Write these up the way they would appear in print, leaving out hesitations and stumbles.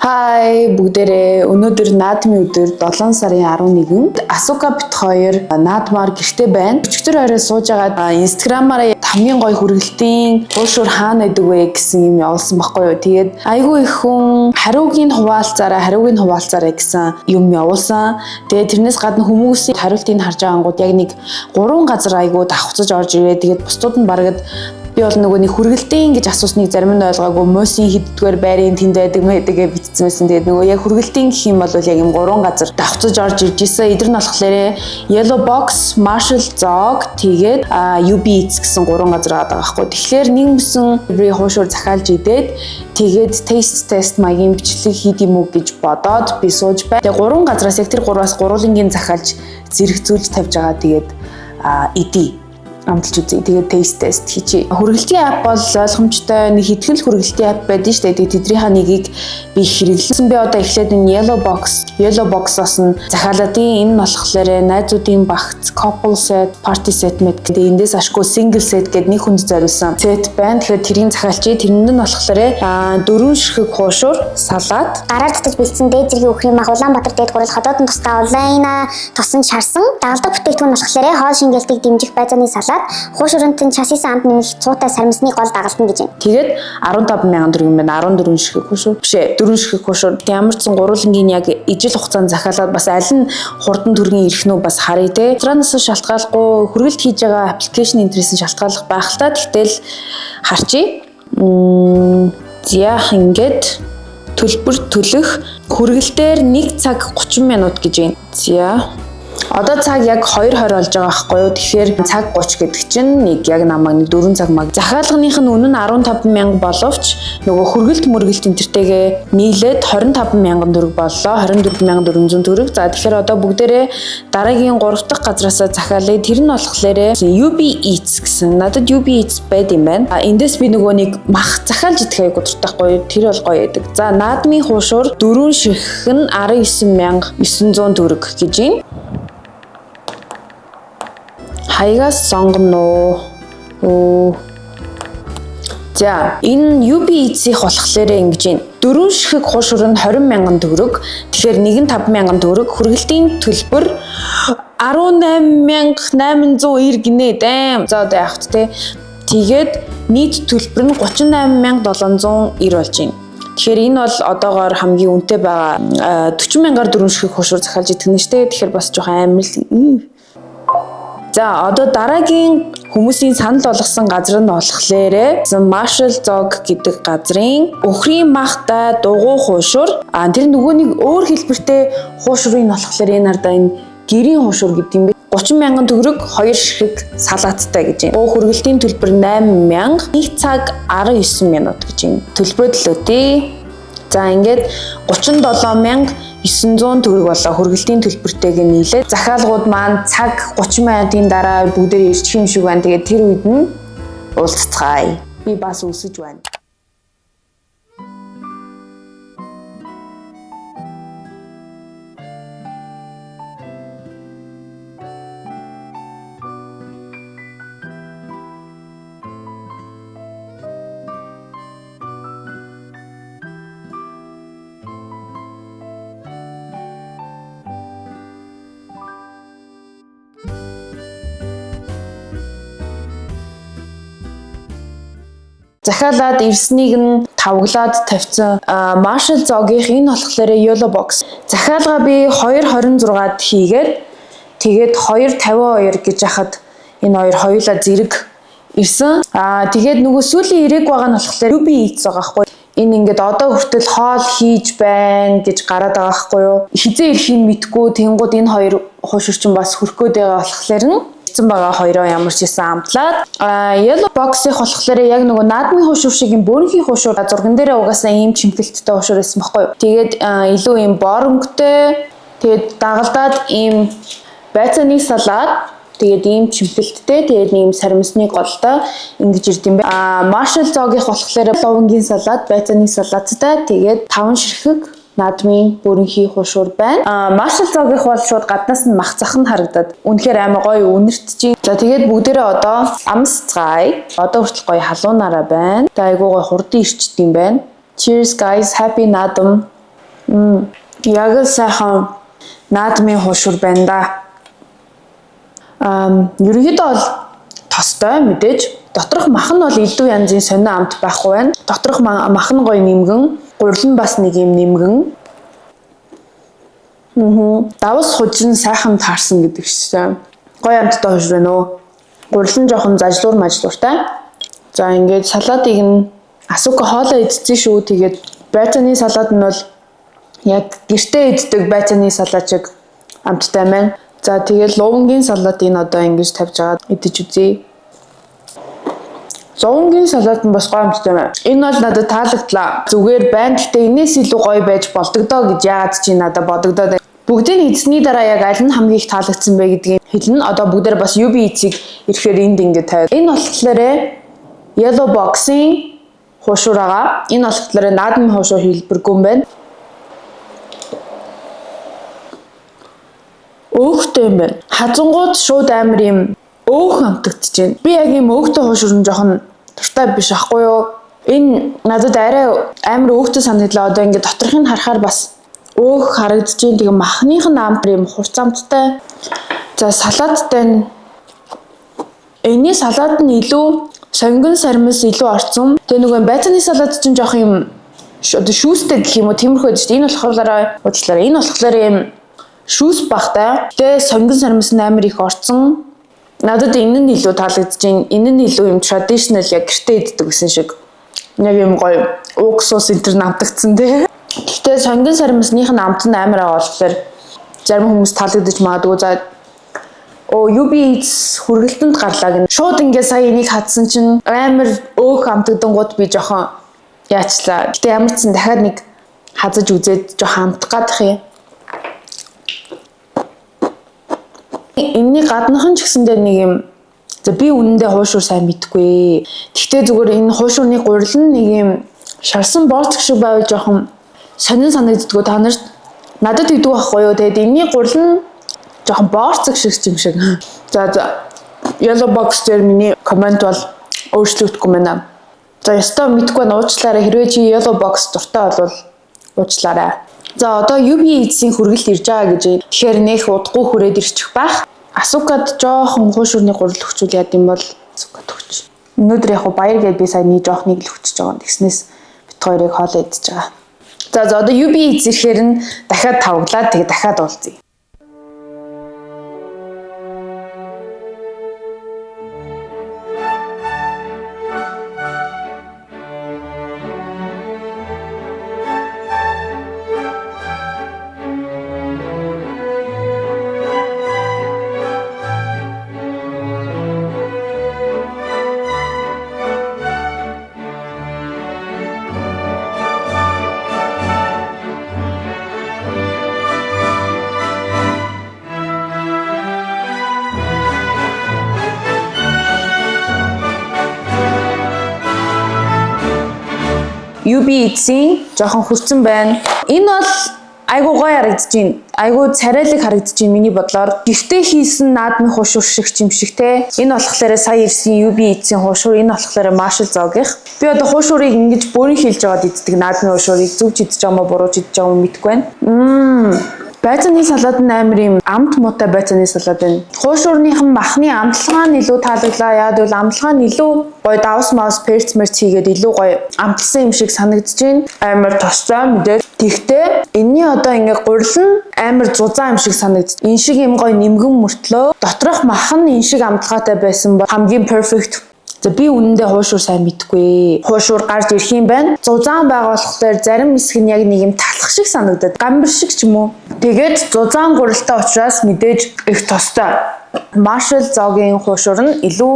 Hi бүгдээрээ өнөөдөр наадмын өдөр 7 сарын 11-нд Асука бит 2 наадмаар гэртээ байна. Өчигдөр орой сууж агаад инстаграмаараа хамгийн гоё хүргэлтийн уушуур хаана байдаг вэ гэсэн юм явуулсан байхгүй юу. Тэгээд айгүй их хүн хариугийн хуваалцаараа гэсэн юм явуулсан. Тэгээд тэрнээс гадна хүмүүсийн хариултыг харж байгаа ангууд яг нэг 3 газар айгүй давхцаж орж ирээ. Тэгээд бусдууд нь барагд би бол нөгөө нэг хүргэлтийн гэж асуусныг зарим нь ойлгоогүй мөсийн хиддгээр байрын тэнд байдаг мэдэгээ битсэн байсан. Тэгээд нөгөө яг хүргэлтийн гэх юм бол яг юм 3 газар давхцаж орж ирж исэн. Эдгээр нь болохоор Yellow Box, Marshall Zog тэгээд UB Eats гэсэн 3 газар байгаа байхгүй. Тэгэхээр нэгмсэн хуушуур захиалж идээд тэгээд taste test маягийн бичлэг хийд юм уу гэж бодоод би сууж байна. Тэгээд 3 газраас яг тэр 3-аас гурвангийн захиалж зэрэгцүүлж тавьж байгаа. Тэгээд идэ амталж үзье. Тэгээд taste test хийчихье. Хүргэлтийн app бол ойлгомжтой нэг хэдхэн хүргэлтийн app байдаг шүү дээ. Тэднийхээ нэгийг би хэрэглэсэн. Би одоо эхлээд энэ Yellow Box-оос нь захиалаадын энэ болохоор найзуудын багц, couple set, party set мэт гэдэг эндээс ашгүй single set гэдэг нэг хүнд зориулсан set байна. Тэгэхээр тэрийг захиалчи. Тэрэнд нь болохоор 4 ширхэг хуушуур, салаад, гараар татаж бэлдсэн дээд зэргийн өхрийн мах Улаанбаатар дээд гурал хотоодын тусдаа онлайн тосон шарсан дагалдах бүтээгдэхүүн болохоор хоол шингээлтийг дэмжих байцааны салаад хуушуурынтын часисан амт нэмэх цуутай сарамсны гол дагалдан гэж байна. Тэгээд 15,000 төгрөг юм байна. 14 ширхэг хуушуур. Биш ээ, 4 ширхэг хуушуур. Ямар ч сан гурвангийн яг ижил хугацаанд захиалаад бас аль нь хурдан төргийн ирэх нь бас харъя те. Транаас шалтгааллахгүй хүргэлт хийж байгаа аппликейшн интернетээс шалтгааллах байх л та. Тэгтэл харчи. За ингээд төлбөр төлөх хүргэлтээр 1 цаг 30 минут гэж байна. За одоо цаг яг 2:20 болж байгаа байхгүй юу. Тэгэхээр цаг 30 гэдэг чинь нэг яг намайг 4 цаг маг. Захиалганых нь үнэ нь 15,000 боловч нөгөө хүргэлт энтертэйгээ нийлээд 25,000 төгрөг боллоо. 24,400 төгрөг. За тэгэхээр одоо бүгдээрээ дараагийн 3 дахь газараасаа захиалъя. Тэр нь болохоор UB Eats гэсэн. Надад UB Eats байд юм байна. Эндээс би нөгөө нэг мах захиалж идэх айгу дуртайхгүй юу. Тэр бол гоё байдаг. За наадмын хуушуур 4 ширхэг нь 19,900 төгрөг гэж байна. Хаягаас сонгоно. За энэ UB Eats-ийг болохоор ингэж байна. 4 ширхэг хуушуур нь 20,000 төгрөг. Тэгэхээр нэг нь 5,000 төгрөг. Хүргэлтийн төлбөр 18,890 гинэ дэм. За одоо яах вэ? Тэгээд нийт төлбөр нь 38,790 болж байна. Тэгэхээр энэ бол одоогоор хамгийн үнэтэй байгаа 40,000-аар 4 ширхэг хуушуур захиалж идэх нь шүү дээ. Тэгэхээр бас жоохон амар. За одоо дараагийн хүмүүсийн санал болгосон газар нь болохоор Marshall Zog гэдэг газрын өхрийн махтай дугуй хуушуур. Тэр нөгөө нэг өөр хэлбэртэй хуушуурын болохоор энэ ардаа энэ гэрийн хуушуур гэдэг юм бэ. 30,000 төгрөг 2 ширхэг салааттай гэж байна. Хүргэлтийн төлбөр 8,000, 1 цаг 19 минут гэж байна. Төлбөрдлөөтэй. За ингээд 37,900 төгрөг болоо хүргэлтийн төлбөртэйг нийлээд захиалгууд маань цаг 30 минутын дараа бүгдээр ирчих юм шиг байна. Тэгээд тэр үед нь уулзцгаая. Би бас үсэж байна. Захиалаад ирснийг нь тавглаад тавьсан Marshall Zog-ийн энэ болохоор Yellow Box. Захиалгаа би 2:26-д хийгээд тэгээд 2:52 гэж яхад энэ хоёр хоёулаа зэрэг ирсэн. Тэгээд нөгөө сүүлийн ирээг байгаа нь болохоор UB Eats байгаа байхгүй. Энэ ингээд одоо хүртэл хоол хийж байна гэж гараад байгаа байхгүй юу. Хизээ ирэхийг мэдгүй тэнгууд энэ хоёр хуушур чинь бас хөрхөөд байгаа болохоор нь байгаа хоёроо ямар ч юм амтлаад Yellow Box-ийг болохоор яг нөгөө наадмын хуушур шиг юм бөөрнхийн хуушур зурган дээрээ угаасаа ийм чимгэлттэй хуушур байсан байхгүй юу. Тэгээд илүү ийм боромгтой тэгээд дагалдаад ийм байцааны салаад тэгээд ийм чимгэлттэй тэгээд ийм сарамсны голтой ингэж ирд юм байна. Marshall Zog-ийг болохоор лувангийн салаад, байцааны салааттай тэгээд 5 ширхэг наадмын бөөрнхийн хуушур байна. Marshall Zog-ийнх бол шууд гаднаас нь мах зах нь харагдаад үнэхээр амар гоё үнэртж. За тэгээд бүгдээрээ одоо амсцгаая. Одоо хүртэл гоё халуунаараа байна. Тэгээд айгуу гоё хурдан ирчт юм байна. Cheers guys, happy наадам. Яг л сайхан наадмын хуушур байна да. Ерөнхийдөө бол тостой мэдээж. Доторх мах нь бол илүү янзын сонио амт байхгүй байна. Доторх мах нь гоё нэмгэн, гурил нь бас нэг юм нэмгэн. Давс хужин сайхан таарсан гэдэг чинь гоё амттай хуушур байна уу. Гурил нь жоохон зажлуур мажлууртай. За ингээд салаатыг нь асуука хоолоо идсэн шүү. Тэгээд байцааны салаад нь бол яг гэртээ иддэг байцааны салаад шиг амттай байна. За тэгээд лувангийн салаатыг одоо ингэж тавьж агаад идэж үзье. Лувангийн салаат нь бас гоё амттай байна. Энэ бол надад таалагдлаа. Зүгээр байна. Гэтэ энэс илүү гоё байж болдогдоо гэж яагаад чи надад бодогдоод. Бүгдийг эзний дараа яг аль нь хамгийн их таалагдсан бэ гэдгийг хэлнэ. Одоо бүгдээр бас UB Eats-ийг ирэхээр энд ингэ тавиад. Энэ болохоор Yellow Box-ийн хуушур байгаа. Энэ болохоор наадмын хуушур хэлбэргүй юм байна. Өөхтэй юм байна. Хазангууд шууд амар юм өөх амтагдаж байна. Би яг юм өөхтэй хуушур нь жоохон дуртай биш ахгүй юу? Энэ надад арай амар өөхтэй санагдлаа. Одоо ингэ доторхыг харахаар бас өөх харагдаж байна. Тэгээ махных нь амар юм хурц амттай. За салааттай нь энэний салаад нь илүү сонгон сармис илүү орцсон. Тэгээ нөгөө байцааны салаад чинь жоох юм одоо шүүстэй гэх юм уу тиймэрхүү шүү дээ. Энэ болохоор уучлаарай. Энэ болохоор юм шүүс багтай. Тэгээ сонгон сармис нь амар их орцсон. Надад энэ нь илүү таалагдж байна. Энэ нь илүү юм traditional яг гэртээ иддэг гэсэн шиг. Яг юм гоё уксус энтер намтагдсан тий. Гэхдээ сонгон сармисных нь амт нь амар байгаа болохоор зарим хүмүүс таалагдаж магадгүй. За UB Eats хүргэлтэнд гарлаа гэн. Шууд ингээд сая энийг хадсан чинь амар өөх амтагдангууд би жоохон яачлаа. Гэтэ ямар ч сан дахиад нэг хазаж үзээд жоохон амтах гадах юм. Энэний гаднах нь ч гэсэндээ нэг юм за би үнэндээ хуушур сайн мэдгүй. Гэхдээ зүгээр энэ хуушурны гурил нь нэг юм шарсан борцог шиг байвал жоохон сонин санагддгүү та нарт. Надад идэв байхгүй юу. Тэгээд энэний гурил нь жоохон борцог шиг юм шиг. За Yellow Box дээр миний комент бол өөрчлөгдөхгүй байна. За ястаа мэдгүй нуучлаарай. Хэрвээ чи Yellow Box дуртай бол уучлаарай. За одоо UB Eats-ийн хүргэлт ирж байгаа гэж. Тэгэхээр нэх удахгүй хүрээд ирчих байх. Асукад жоохон хуушурны гурил өгчүүл яд юм бол асукад өгч. Өнөөдөр яг баяр гээд би сая нэг жоохныг л өгчөж байгаа. Тэгснээс бит хоёрыг хоолоо идчихэж байгаа. За одоо UB Eats ирэхээр нь дахиад тавглаад тэгээ дахиад уулзъя. UB Eats-ийн жоохон хүрсэн байна. Энэ бол айгуу гоё харагдаж байна. Айгуу царайлаг харагдаж байна миний бодлоор. Гэртээ хийсэн наадмын хуушур шиг юм шиг те. Энэ болохоор сая ирсэн UB Eats-ийн хуушур, энэ болохоор Marshall Zog-ийнх. Би одоо хуушурыг ингэж бүрэн хийлж аваад иддэг наадмын хуушурыг зөв идэж байгаа мó буруу идэж байгаа мó мэдэхгүй байна. Байцааны салаад нь амар юм амт муутай байцааны салаад байна. Хуушурныхан махны амтлагаа нь илүү таалагдлаа. Яад бол амтлагаа нь илүү гоё давс маус перц мерц хийгээд илүү гоё амтсан юм шиг санагдаж байна. Амар тостой мэдээ. Тэгтээ энэний одоо ингээ гурил нь амар зузаан юм шиг санагдаж. Энэ шиг юм гоё нэмгэн мөртлөө доторх мах нь энэ шиг амтлагаатай байсан бол хамгийн perfect. За би үнэндээ хуушур сайн мэдгүй. Хуушур гарч ирэх юм байна. Зузаан байгаа болохоор зарим хэсэг нь яг нэг юм талах шиг санагдаад. Гамбар шиг ч юм уу. Тэгээд зузаан гурилтай учраас мэдээж их тостой. Marshall Zog-ийн хуушур нь илүү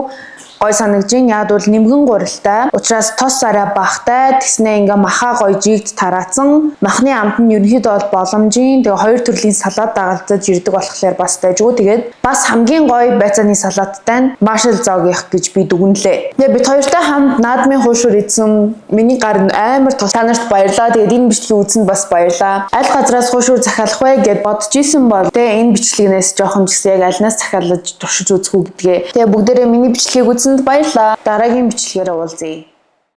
гой санагдаж байна. Яад бол нэмгэн гурилтай. Учраас тос арай багтай. Тэгснээ ингээ махаа гой жигд тараацсан. Махны амт нь ерөнхийдөө бол боломжийн. Тэгээ хоёр төрлийн салаад дагалдаж ирдэг болохоор бас дайжгүй. Тэгээд бас хамгийн гой байцааны салааттай нь Marshall Zog-ийнх гэж би дүгнэлээ. Тэгээ бид хоёртай хамт наадмын хуушур идсэн. Миний гар нь амар тос. Та нарт баярлалаа. Тэгээд энэ бичлэгийг үзсэнд бас баярлалаа. Аль газраас хуушур захиалах вэ гэд бодож исэн бол тэгээ энэ бичлэгнээс жоохон ч гэсэн яг альнаас захиалж туршиж үзэх үү гэдгээ. Тэгээ бүгдээрээ миний бичлэгийг үзсэнд баярлалаа. Дараагийн бичлэгээр уулзъя.